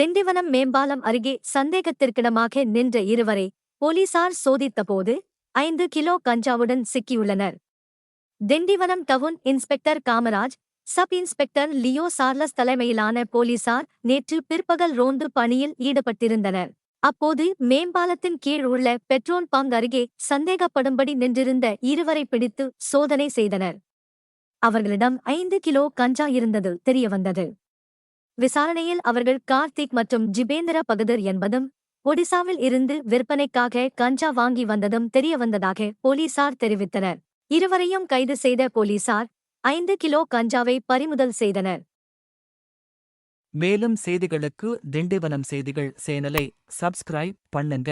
திண்டிவனம் மேம்பாலம் அருகே சந்தேகத்திற்கிடமாக நின்ற இருவரை போலீசார் சோதித்தபோது 5 கிலோ கஞ்சாவுடன் சிக்கியுள்ளனர். Tindivanam town inspector Kamaraj, sub inspector Leo Charles தலைமையிலான போலீசார் நேற்று பிற்பகல் ரோந்து பணியில் ஈடுபட்டிருந்தனர். அப்போது மேம்பாலத்தின் கீழ் உள்ள பெட்ரோல் பங்க் அருகே சந்தேகப்படும்படி நின்றிருந்த இருவரை பிடித்து சோதனை செய்தனர். அவர்களிடம் 5 கிலோ கஞ்சா இருந்தது தெரியவந்தது. விசாரணையில் அவர்கள் கார்த்திக் மற்றும் ஜிபேந்திர பகதர் என்பதும் ஒடிசாவில் இருந்து விற்பனைக்காக கஞ்சா வாங்கி வந்ததும் தெரியவந்ததாக போலீசார் தெரிவித்தனர். இருவரையும் கைது செய்த போலீசார் 5 கிலோ கஞ்சாவை பறிமுதல் செய்தனர். மேலும் செய்திகளுக்கு திண்டிவனம் செய்திகள் சேனலை சப்ஸ்கிரைப் பண்ணுங்க.